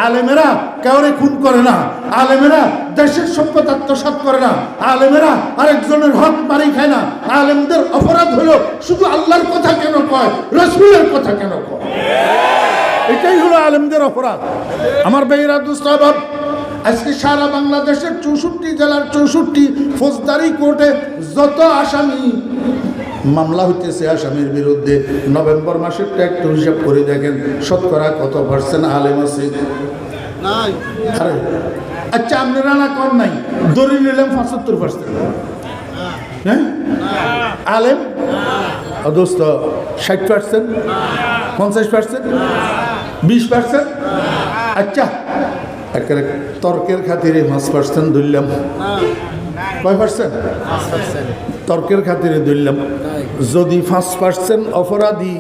আলেমেরা কাউরে খুন করে না, আলেমেরা দেশের সম্পদ আত্মসাৎ করে না, আলেমেরা আরেকজনের হক মারি খায় না। আলেমদের অপরাধ হলো শুধু আল্লাহর কথা কেন কয়, রাসূলের কথা কেন কয়, এটাই হলো আলেমদের অপরাধ। আমার ভাইয়েরা দুস্তাবাব, আজকে সারা বাংলাদেশের 64 জেলার 64 ফৌজদারি কোর্টে যত আসামি মামলা হইতেছে আসামির বিরুদ্ধে, নভেম্বর মাসেরটা একটু হিসাব করে দেখেন শতকরা কত পার্সেন্ট আলেম আছে? আরে আচ্ছা, আপনারা না কর নাই, ধরে নিলাম 75%, হ্যাঁ আলেম দোস্ত 60%, 50%, 20%। আচ্ছা একেবারে তর্কের খাতিরে 5% ধরলাম, কয় পার্সেন্ট? তর্কের খাতিরে ধরলাম, যদি 5% অপরাধী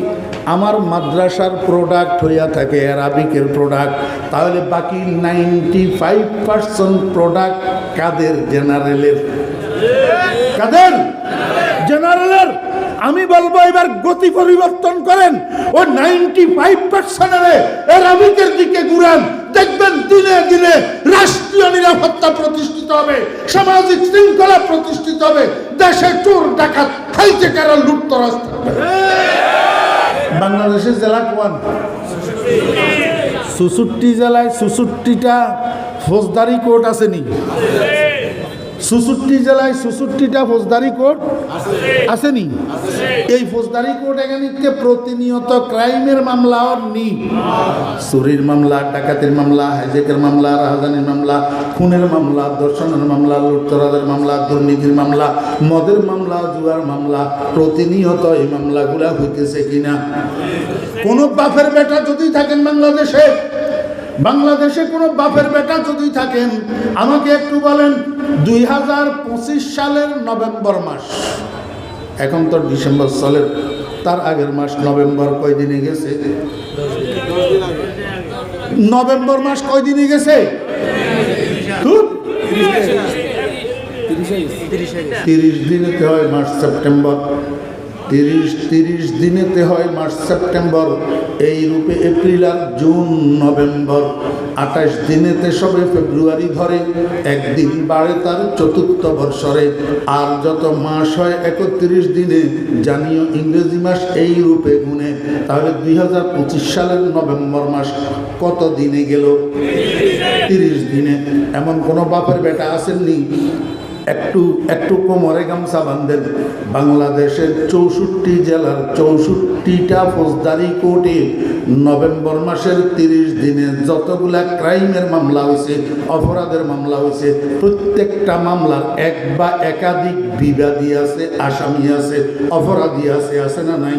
আমার মাদ্রাসার প্রোডাক্ট হইয়া থাকে, অ্যারাবিকের প্রোডাক্ট, তাহলে বাকি 95% প্রোডাক্ট কাদের? জেনারেলের। কাদের? জেনারেলের। আমি বলবো এবার গতি পরিবর্তন করেন, ও 95% অ্যারাবিকের দিকে ঘুরান, দেখবেন দিনে দিনে রাষ্ট্রীয় নিরাপত্তা প্রতিষ্ঠিত হবে, সামাজিক শৃঙ্খলা প্রতিষ্ঠিত হবে, দেশে চোর ডাকাত হাইজেকার লুটতরাজ থাকবে। বাংলাদেশের জেলা কোন? 64 জেলায় 64টা ফৌজদারি কোর্ট আসেনি? 64 জেলায় 64টা ফৌজদারি কোর্ট আসেনি? এই ফৌজদারি কোর্ট এখানে প্রতিনিয়ত ক্রাইমের মামলা নি, চুরির মামলা, ডাকাতির মামলা, হাইজেকের মামলা, রাহাজানির মামলা, খুনের মামলা, ধর্ষণের মামলা, লুটতরাজের মামলা, দুর্নীতির মামলা, মদের মামলা, জুয়ার মামলা, প্রতিনিয়ত এই মামলাগুলা হইতেছে কিনা? কোন বাপের বেটা যদি থাকেন বাংলাদেশে কোনো বাপের বেটা যদি থাকেন, আমাকে একটু বলেন 2025 সালের নভেম্বর মাস, এখন তো ডিসেম্বর সালের, তার আগের মাস নভেম্বর কয় দিনে গেছে? নভেম্বর মাস কয় দিনে গেছে? 30 দিনেতে হয় মার্চ সেপ্টেম্বর, 30 দিনেতে হয় মার্চ সেপ্টেম্বর, এই রূপে এপ্রিল আর জুন নভেম্বর, 28 দিনেতে সবে ফেব্রুয়ারি ধরে, একদিন বাড়ে তার চতুর্থ বর্ষরে, আর যত মাস হয় 31 দিনে, জানিও ইংরেজি মাস এই রূপে গুনে, তাহলে 2025 সালের নভেম্বর মাস কত দিনে গেল? 30 দিনে। এমন কোনো বাপের বেটা আসেননি একটু কোমরে গামছা বাঁধেন, বাংলাদেশের 64 জেলার 64টা ফৌজদারি কোর্টে নভেম্বর মাসের 30 দিনে যতগুলা ক্রাইমের মামলা হয়েছে, অপরাধের মামলা হয়েছে, প্রত্যেকটা মামলার এক বা একাধিক বিবাদী আছে, আসামি আছে, অপরাধী আছে, আছে না নাই?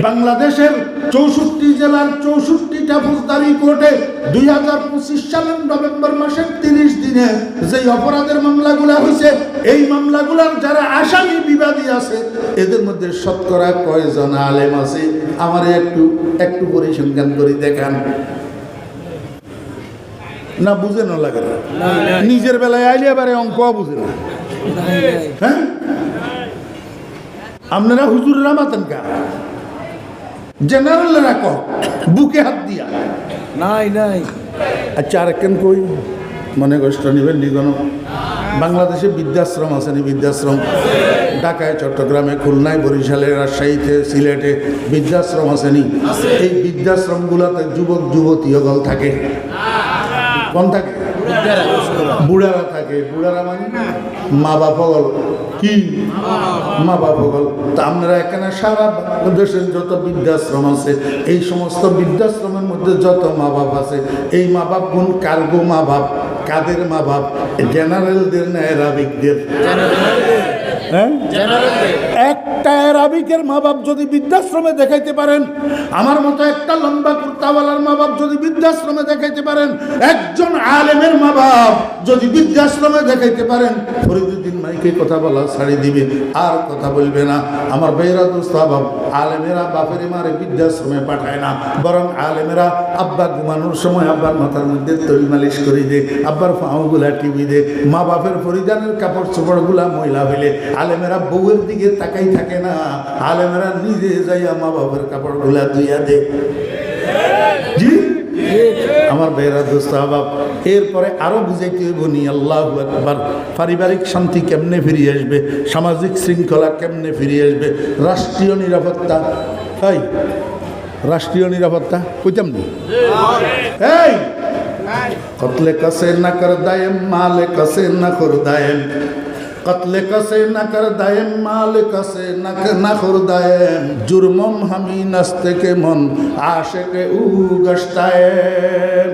বাংলাদেশের 64 জেলার 64টা ফৌজদারি কোর্টে 2025 সালের নভেম্বর মাসের 30 দিনে যেই অপরাধের মামলাগুলা হয়েছে, এই মামলাগুলার যারা আসামি বিবাদী আছে, এদের মধ্যে শতকরা কয়জন আলেম আছে? আমার একটু পরিসংখ্যান করে দেখান না। বুঝে না লাগে না, নিজের বেলায় আইলে এবারে অঙ্ক বুঝে না। হ্যাঁ, আপনারা হুজুররা মাতেন কা? জেনারেলরা কহ বুকে হাত দিয়া নাই। আচ্ছা আরেকখান কই, মনে কষ্ট নিবেন নিগণ। বাংলাদেশে বৃদ্ধাশ্রম আছে নি? বৃদ্ধাশ্রম ঢাকায়, চট্টগ্রামে, খুলনায়, বরিশালে, রাজশাহীতে, সিলেটে বৃদ্ধাশ্রম আছে নি? এই বৃদ্ধাশ্রমগুলোতে যুবক যুবতী হল থাকে, কোন থাকে? বুড়ারা থাকে। বুড়ারা মানে মা বাপ হল কি? মা বাপ হল। তা আপনারা এখানে সারা দেশের যত বৃদ্ধাশ্রম আছে, এই সমস্ত বৃদ্ধাশ্রমের মধ্যে যত মা বাপ আছে, এই মা বাপ কোন কার্গো মা বাপ? কাদের মা বাপ? জেনারেলদের না অ্যারাবিকদের? একটা অ্যারাবিকের মা বাপ যদি বৃদ্ধাশ্রমে দেখাইতে পারেন, আমার মতো একটা লম্বা কুর্তাওয়ালার মা বাপ যদি বৃদ্ধাশ্রমে দেখাইতে পারেন, একজন আলেমের মা বাপ যদি বৃদ্ধাশ্রমে দেখাইতে পারেন, ফরিদুদ্দিন মাইকে কথা বলা ছাড়ি দিবে, আর কথা বলবে না। আমার ভাইরা দোস্ত বাপ, আলেমেরা বাপের মারে বৃদ্ধাশ্রমে পাঠায় না, বরং আলেমেরা আব্বা ঘুমানোর সময় আব্বার মাথার মধ্যে তৈল মালিশ করে দে, আব্বার পাউগুলা টিভি দে, মা বাপের পরিধানের কাপড় চোপড়গুলা ময়লা হইলে আলেমেরা বউয়ের দিকে তাকাই থাকে না, আলেমেরা নিজে যাইয়া মা বাপের কাপড়গুলা ধুইয়া দে। জি, আমার বেরা দোস্ত আহবাব, এরপরে আরো বুঝাইতে হইব নি আল্লাহু আকবার। পারিবারিক শান্তি কেমনে ফিরিয়ে আসবে, সামাজিক শৃঙ্খলা কেমনে ফিরিয়ে আসবে, রাষ্ট্রীয় নিরাপত্তা। এই রাষ্ট্রীয় নিরাপত্তা কইতাম নি? এই কতলে কসে না কর দায়েম, মালে কসে না কর দায়েম, কতলে কসে না কর দায়েম, মালে কসে না কর দায়েম, জুরমম হামি নস্তে কে মন আশে কে উ গশতায়েম।